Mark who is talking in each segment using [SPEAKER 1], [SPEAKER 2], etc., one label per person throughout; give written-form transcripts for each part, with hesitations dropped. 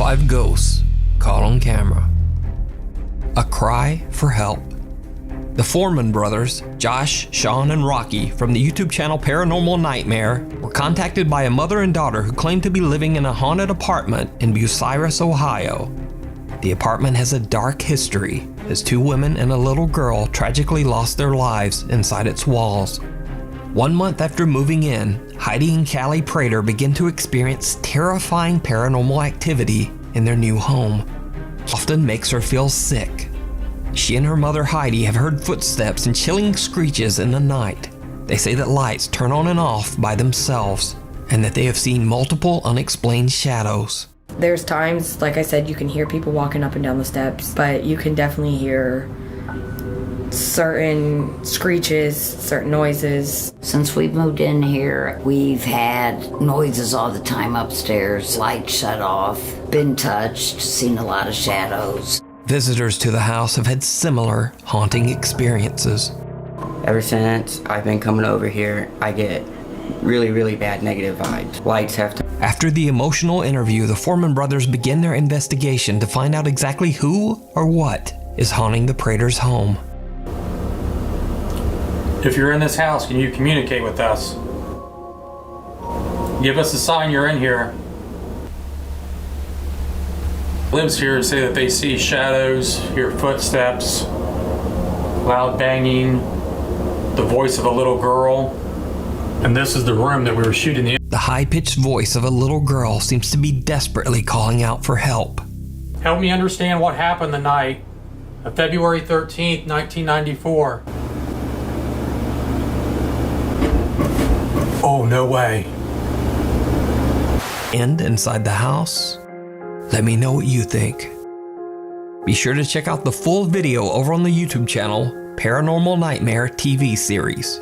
[SPEAKER 1] 5 ghosts caught on camera. A cry for help. The Foreman brothers, Josh, Sean, and Rocky from the YouTube channel Paranormal Nightmare, were contacted by a mother and daughter who claimed to be living in a haunted apartment in Bucyrus, Ohio. The apartment has a dark history, as 2 women and a little girl tragically lost their lives inside its walls. 1 month after moving in, Heidi and Callie Prater begin to experience terrifying paranormal activity in their new home. It often makes her feel sick. She and her mother Heidi have heard footsteps and chilling screeches in the night. They say that lights turn on and off by themselves, and that they have seen multiple unexplained shadows.
[SPEAKER 2] There's times, like I said, you can hear people walking up and down the steps, but you can definitely hear certain screeches, certain noises.
[SPEAKER 3] Since we've moved in here, we've had noises all the time upstairs, lights shut off, been touched, seen a lot of shadows.
[SPEAKER 1] Visitors to the house have had similar haunting experiences.
[SPEAKER 4] Ever since I've been coming over here, I get really bad negative vibes. Lights have to...
[SPEAKER 1] After the emotional interview, the Foreman brothers begin their investigation to find out exactly who or what is haunting the Praters' home.
[SPEAKER 5] If you're in this house, can you communicate with us? Give us a sign you're in here. Lives here say that they see shadows, hear footsteps, loud banging, the voice of a little girl. And this is the room that we were shooting the...
[SPEAKER 1] The high-pitched voice of a little girl seems to be desperately calling out for help.
[SPEAKER 5] Help me understand what happened the night of February 13th, 1994. Oh, no way.
[SPEAKER 1] And inside the house? Let me know what you think. Be sure to check out the full video over on the YouTube channel Paranormal Nightmare TV series.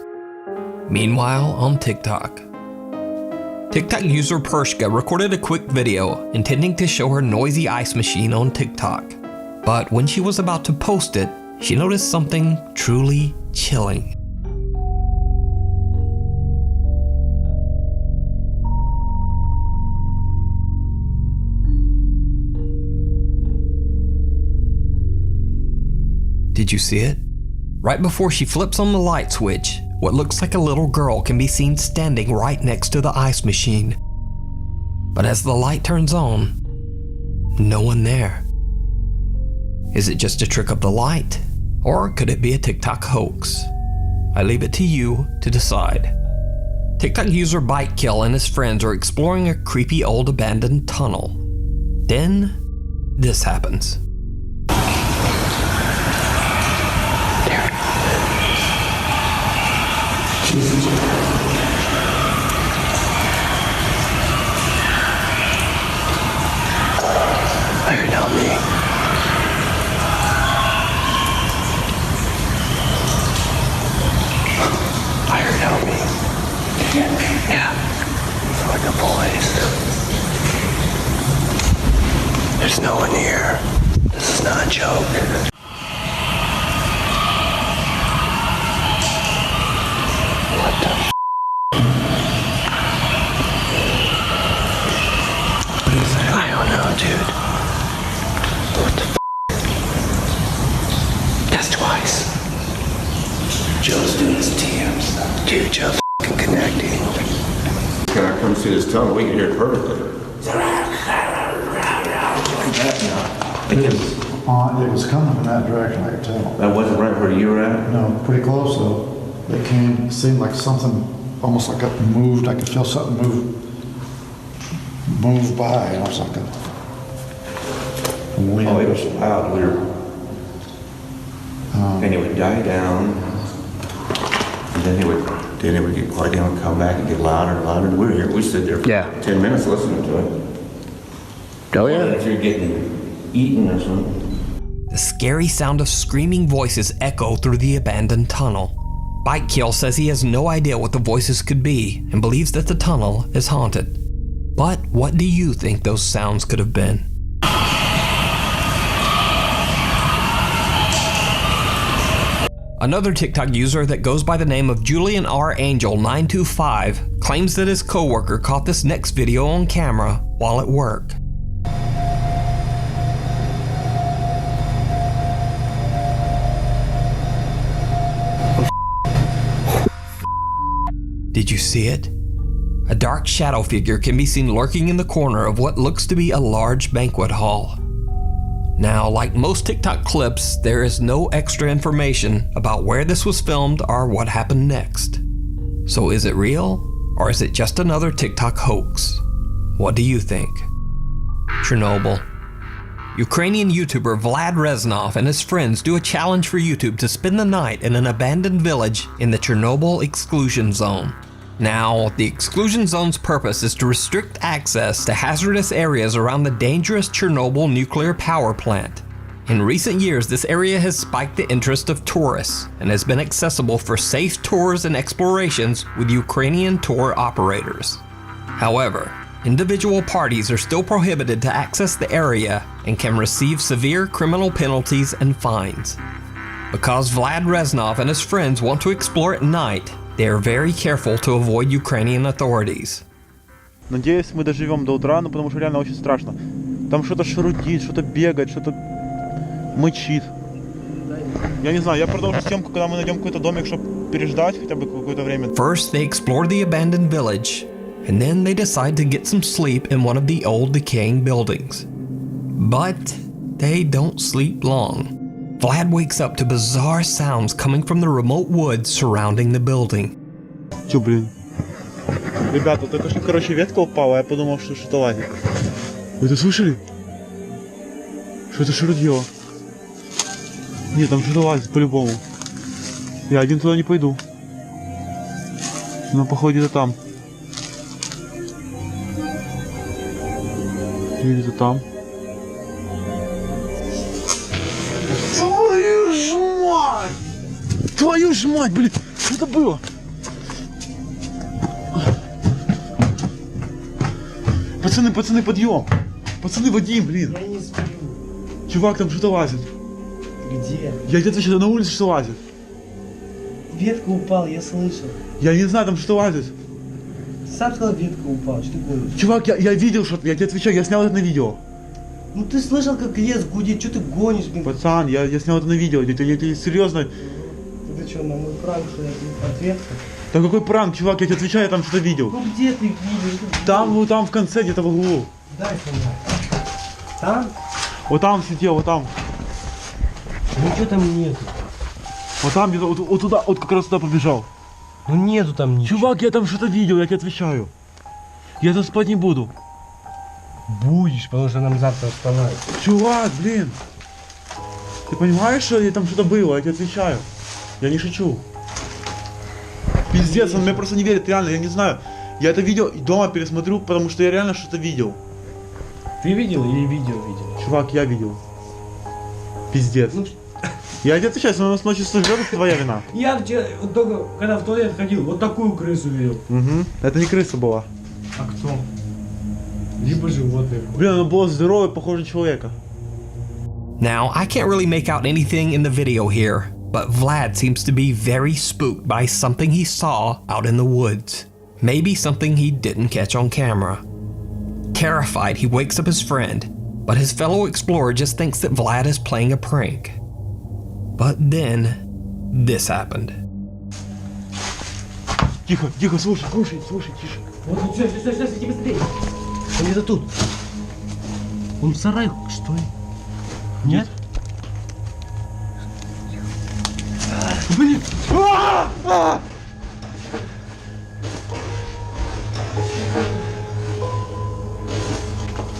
[SPEAKER 1] Meanwhile, on TikTok user Pershka recorded a quick video intending to show her noisy ice machine on TikTok. But when she was about to post it, she noticed something truly chilling. Did you see it? Right before she flips on the light switch, what looks like a little girl can be seen standing right next to the ice machine. But as the light turns on, no one there. Is it just a trick of the light? Or could it be a TikTok hoax? I leave it to you to decide. TikTok user Bitekill and his friends are exploring a creepy old abandoned tunnel. Then, this happens.
[SPEAKER 6] I heard help me. I heard help me. Yeah. It's like a voice. There's no one here. This is not a joke. Dude. What the That's twice. Joe's doing his TMs. Dude, Joe f***ing connecting.
[SPEAKER 7] Can I come see this tunnel? We can hear it perfectly.
[SPEAKER 8] It was coming from that direction, I could tell.
[SPEAKER 7] That wasn't right where you were at?
[SPEAKER 8] No, pretty close though. It seemed like something, almost like it moved. I could feel something move by, and I was like a wind.
[SPEAKER 7] Oh, it was loud. And it would die down, and then it would get quiet, and come back and get louder and louder. And we were here. We stood there for 10 minutes listening to it.
[SPEAKER 6] Oh yeah.
[SPEAKER 7] If you're getting eaten or something.
[SPEAKER 1] The scary sound of screaming voices echo through the abandoned tunnel. Bitekill says he has no idea what the voices could be and believes that the tunnel is haunted. But what do you think those sounds could have been? Another TikTok user that goes by the name of Julian R. Angel 925 claims that his coworker caught this next video on camera while at work. Did you see it? A dark shadow figure can be seen lurking in the corner of what looks to be a large banquet hall. Now, like most TikTok clips, there is no extra information about where this was filmed or what happened next. So is it real, or is it just another TikTok hoax? What do you think? Chernobyl. Ukrainian YouTuber Vlad Reznov and his friends do a challenge for YouTube to spend the night in an abandoned village in the Chernobyl exclusion zone. Now, the exclusion zone's purpose is to restrict access to hazardous areas around the dangerous Chernobyl nuclear power plant. In recent years, this area has spiked the interest of tourists and has been accessible for safe tours and explorations with Ukrainian tour operators. However, individual parties are still prohibited to access the area and can receive severe criminal penalties and fines. Because Vlad Reznov and his friends want to explore at night, they are very careful to avoid Ukrainian authorities.
[SPEAKER 9] Надеюсь, мы доживем до утра, но потому что реально очень страшно. Там что-то шурудит, что-то бегает, что-то мычит. Я не знаю, я продолжу съемку, когда мы найдем какой-то домик, чтобы переждать хотя бы какое-то время.
[SPEAKER 1] First, they explore the abandoned village, and then they decide to get some sleep in one of the old decaying buildings. But they don't sleep long. Vlad wakes up to bizarre sounds coming from the remote woods surrounding the building.
[SPEAKER 9] Чё, блин? Ребята, только что, короче, ветка упала, я подумал, что что-то лазит. Вы это слышали? Что-то шурудило. Нет, там что-то лазит по-любому. Я один туда не пойду. Но походу где-то там. Или где-то там. Твою ж мать! Твою ж мать, блин! Что это было? Пацаны, подъем! Пацаны, Вадим, блин!
[SPEAKER 10] Я не сплю.
[SPEAKER 9] Чувак, там что-то лазит.
[SPEAKER 10] Где?
[SPEAKER 9] Я где-то что-то на улице что лазит.
[SPEAKER 10] Ветка упала, я слышал.
[SPEAKER 9] Я не знаю, там что лазит.
[SPEAKER 10] Ты сам сказал, ветка упала, что ты гонишь?
[SPEAKER 9] Чувак, я видел что-то, я тебе отвечаю, я снял это на видео.
[SPEAKER 10] Ну ты слышал, как лес гудит, что ты гонишь, блин?
[SPEAKER 9] Пацан, я снял это на видео, я серьезно.
[SPEAKER 10] Ты что, на мой пранк, что я тебе ответка?
[SPEAKER 9] Там какой пранк, чувак, я тебе отвечаю, я там что-то видел.
[SPEAKER 10] Ну где ты видишь?
[SPEAKER 9] Там в конце, где-то в углу.
[SPEAKER 10] Дай фонарь. Там?
[SPEAKER 9] Вот там сидел, вот там.
[SPEAKER 10] Ничего там нету.
[SPEAKER 9] Вот там где-то, вот туда, вот как раз туда побежал.
[SPEAKER 10] Ну нету там ничего.
[SPEAKER 9] Чувак, я там что-то видел, я тебе отвечаю. Я там спать не буду.
[SPEAKER 10] Будешь, потому что нам завтра вставать.
[SPEAKER 9] Чувак, блин. Ты понимаешь, что там что-то было, я тебе отвечаю. Я не шучу. Пиздец, он мне просто не верит, реально, я не знаю. Я это видео дома пересмотрю, потому что я реально что-то видел.
[SPEAKER 10] Ты видел или видео видел?
[SPEAKER 9] Чувак, я видел. Пиздец.
[SPEAKER 10] Ну,
[SPEAKER 9] я тебе отвечаю, если у нас ночью живет, это твоя вина.
[SPEAKER 10] я вчера, вот только когда в туалет ходил, вот такую крысу видел.
[SPEAKER 9] Угу. Это не крыса была.
[SPEAKER 10] А кто? Либо животное.
[SPEAKER 9] Блин, она была здоровая, похожа на человека.
[SPEAKER 1] Now, I can't really make out anything in the video here, but Vlad seems to be very spooked by something he saw out in the woods. Maybe something he didn't catch on camera. Terrified, he wakes up his friend, but his fellow explorer just thinks that Vlad is playing a prank. But then, this happened.
[SPEAKER 9] Тихо, тихо, слушай, тише.
[SPEAKER 10] Вот, все, иди быстрее. Он где-то тут. Он в сарае, что ли? Нет?
[SPEAKER 9] Блин!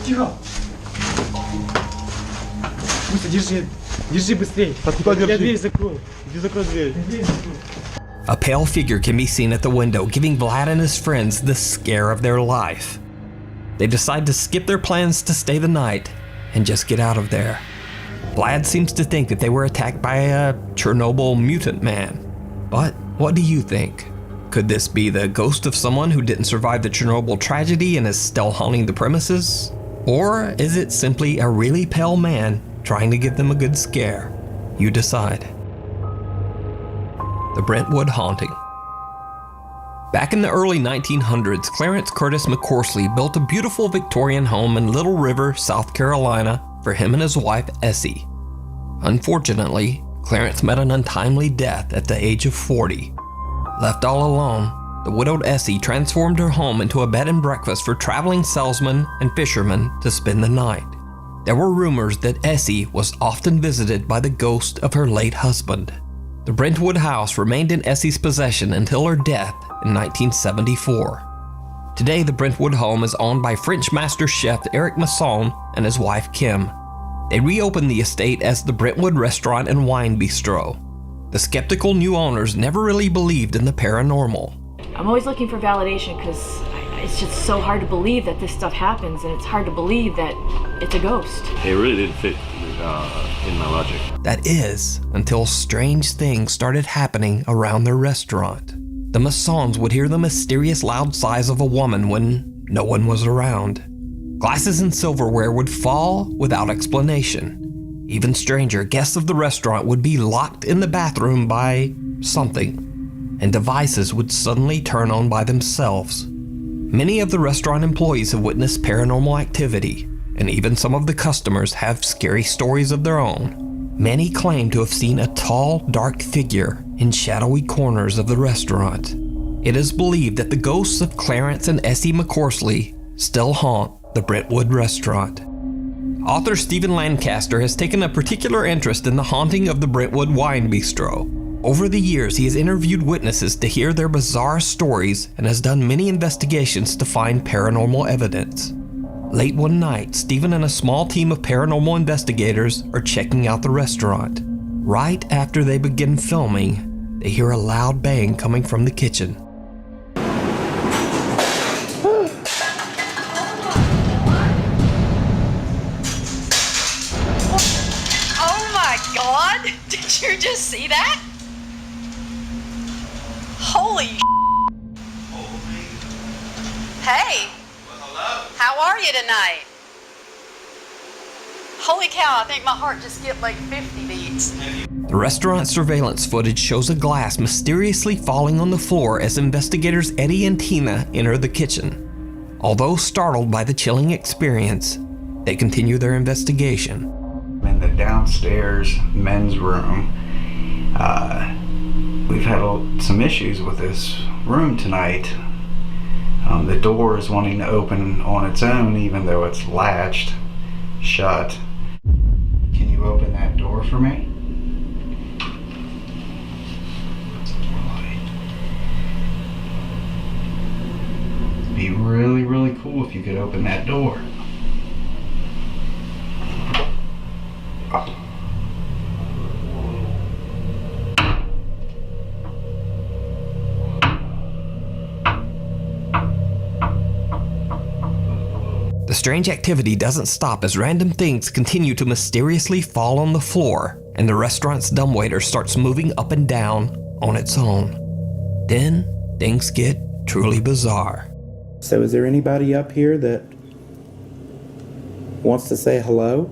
[SPEAKER 10] Тихо! Пусть, держи быстрее.
[SPEAKER 9] А куда держи?
[SPEAKER 10] Я дверь закрою.
[SPEAKER 9] Иди закрой дверь.
[SPEAKER 1] A pale figure can be seen at the window, giving Vlad and his friends the scare of their life. They decide to skip their plans to stay the night and just get out of there. Vlad seems to think that they were attacked by a Chernobyl mutant man. But what do you think? Could this be the ghost of someone who didn't survive the Chernobyl tragedy and is still haunting the premises? Or is it simply a really pale man trying to give them a good scare? You decide. The Brentwood Haunting. Back in the early 1900s, Clarence Curtis McCorsley built a beautiful Victorian home in Little River, South Carolina for him and his wife, Essie. Unfortunately, Clarence met an untimely death at the age of 40. Left all alone, the widowed Essie transformed her home into a bed and breakfast for traveling salesmen and fishermen to spend the night. There were rumors that Essie was often visited by the ghost of her late husband. The Brentwood house remained in Essie's possession until her death in 1974. Today, the Brentwood home is owned by French master chef Eric Masson and his wife Kim. They reopened the estate as the Brentwood Restaurant and Wine Bistro. The skeptical new owners never really believed in the paranormal.
[SPEAKER 11] I'm always looking for validation because it's just so hard to believe that this stuff happens, and it's hard to believe that it's a ghost.
[SPEAKER 12] It really didn't fit in my logic.
[SPEAKER 1] That is, until strange things started happening around their restaurant. The Massons would hear the mysterious loud sighs of a woman when no one was around. Glasses and silverware would fall without explanation. Even stranger, guests of the restaurant would be locked in the bathroom by something, and devices would suddenly turn on by themselves. Many of the restaurant employees have witnessed paranormal activity, and even some of the customers have scary stories of their own. Many claim to have seen a tall, dark figure in shadowy corners of the restaurant. It is believed that the ghosts of Clarence and Essie McCorsley still haunt the Brentwood restaurant. Author Stephen Lancaster has taken a particular interest in the haunting of the Brentwood Wine Bistro. Over the years, he has interviewed witnesses to hear their bizarre stories and has done many investigations to find paranormal evidence. Late one night, Stephen and a small team of paranormal investigators are checking out the restaurant. Right after they begin filming, they hear a loud bang coming from the kitchen.
[SPEAKER 13] Oh my God! Did you just see that? Holy Hey! How are you tonight? Holy cow, I think my heart just skipped like 50 beats.
[SPEAKER 1] The restaurant surveillance footage shows a glass mysteriously falling on the floor as investigators Eddie and Tina enter the kitchen. Although startled by the chilling experience, they continue their investigation.
[SPEAKER 14] In the downstairs men's room, we've had some issues with this room tonight. The door is wanting to open on its own even though it's latched shut. Can you open that door for me? It'd be really, really cool if you could open that door.
[SPEAKER 1] The strange activity doesn't stop as random things continue to mysteriously fall on the floor, and the restaurant's dumbwaiter starts moving up and down on its own. Then, things get truly bizarre.
[SPEAKER 15] So is there anybody up here that wants to say hello?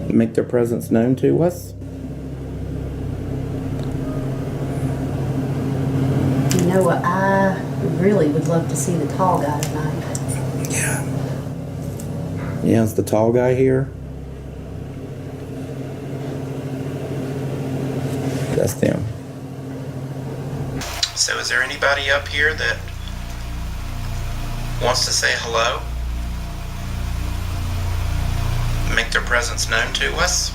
[SPEAKER 15] Make their presence known to us?
[SPEAKER 16] You know what, I really would love to see the tall guy tonight.
[SPEAKER 15] Yeah, is the tall guy here? That's them. So is there anybody up here that wants to say hello? Make their presence known to us?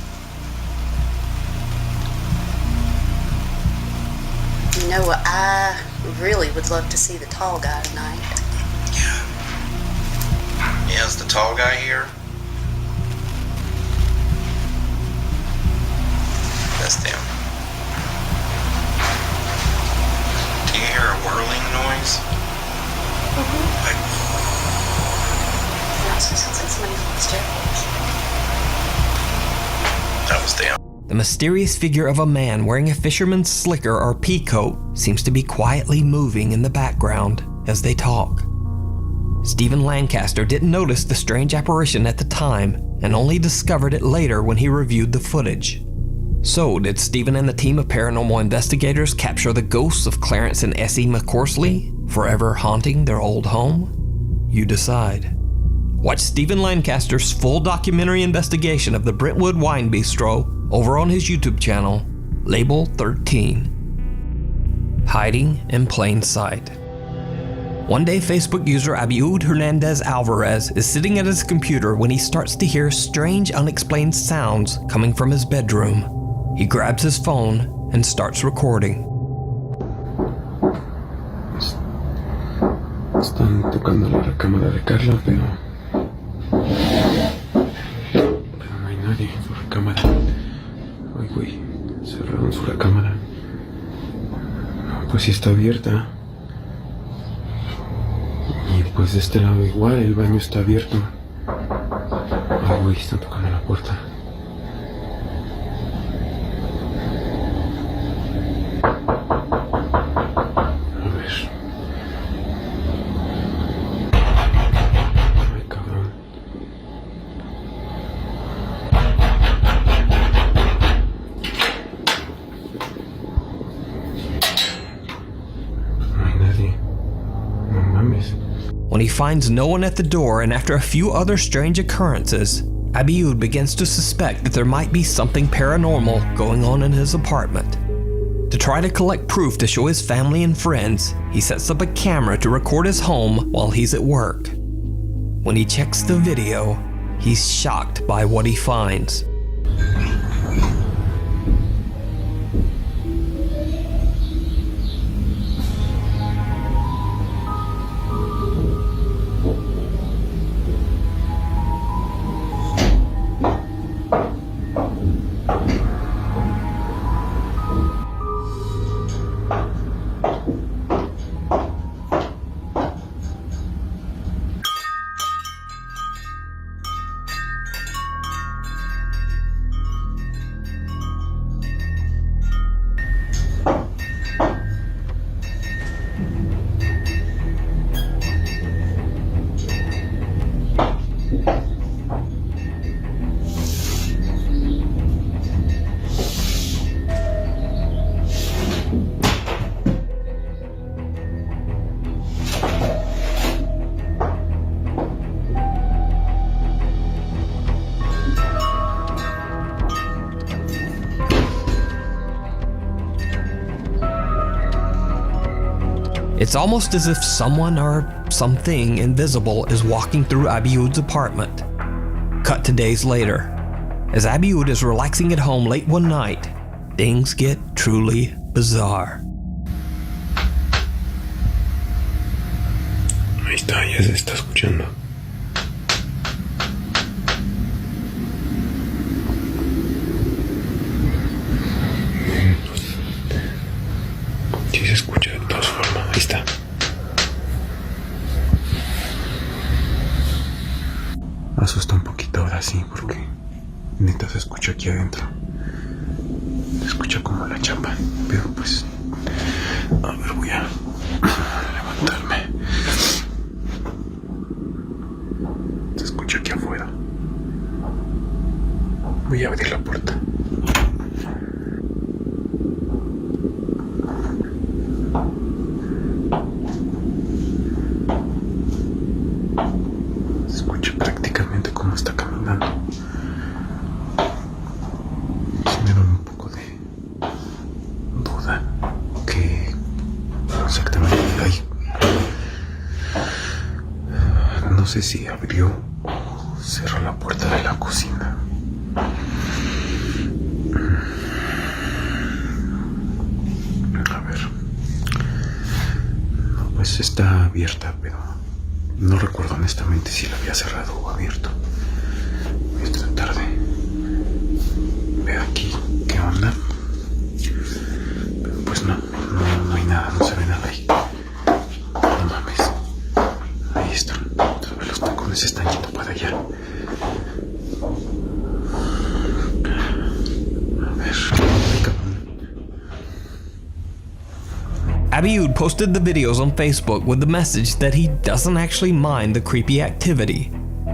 [SPEAKER 16] You know what, I really would love to see the tall guy tonight.
[SPEAKER 15] Yeah, is the tall guy here? That's them. Do you hear a whirling noise? Like,
[SPEAKER 16] It also sounds like somebody on the staircase.
[SPEAKER 15] that was them.
[SPEAKER 1] The mysterious figure of a man wearing a fisherman's slicker or pea coat seems to be quietly moving in the background as they talk. Stephen Lancaster didn't notice the strange apparition at the time and only discovered it later when he reviewed the footage. So, did Stephen and the team of paranormal investigators capture the ghosts of Clarence and Essie McCorsley, forever haunting their old home? You decide. Watch Stephen Lancaster's full documentary investigation of the Brentwood Wine Bistro over on his YouTube channel, Label 13. hiding in plain sight. One day, Facebook user Abiud Hernandez Alvarez is sitting at his computer when he starts to hear strange, unexplained sounds coming from his bedroom. He grabs his phone and starts recording.
[SPEAKER 17] Están tocando la recámara de Carla, pero no hay nadie en su recámara. Ay, güey, cerraron su recámara. Pues sí está abierta. Y pues de este lado igual, el baño está abierto. Ay, güey, están tocando la puerta.
[SPEAKER 1] When he finds no one at the door and after a few other strange occurrences, Abiud begins to suspect that there might be something paranormal going on in his apartment. To try to collect proof to show his family and friends, he sets up a camera to record his home while he's at work. When he checks the video, he's shocked by what he finds. It's almost as if someone or something invisible is walking through Abiud's apartment. Cut to days later. As Abiud is relaxing at home late one night, things get truly bizarre.
[SPEAKER 17] Ahí está, ya se está escuchando. Sí se escucha de todas formas, ahí está. Asusta un poquito ahora sí, porque neta se escucha aquí adentro. Se escucha como la chapa, pero pues... A ver, voy a levantarme. Se escucha aquí afuera. Voy a abrir la puerta. Se escucha prácticamente cómo está caminando. Sí me da un poco de duda que exactamente hay. No sé si abrió o cerró la puerta de la cocina. A ver. No, pues está abierta, pero no recuerdo honestamente si la había cerrado o abierto. Voy a tratar de ver aquí qué onda. Pero pues no hay nada, no se ve nada ahí. No mames. Ahí están. Los tacones se están yendo para allá. A ver.
[SPEAKER 1] Abiud posted the videos on Facebook with the message that he doesn't actually mind the creepy activity.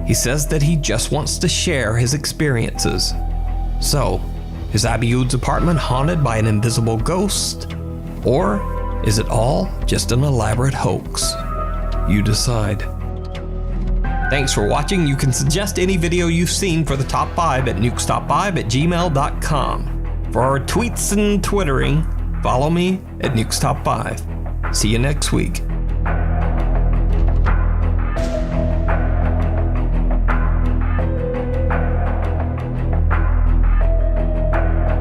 [SPEAKER 1] He says that he just wants to share his experiences. So, is Abiud's apartment haunted by an invisible ghost? Or is it all just an elaborate hoax? You decide. Thanks for watching. You can suggest any video you've seen for the top 5 at nukestop5@gmail.com. For our tweets and twittering, Follow me at Nukes Top 5. See you next week.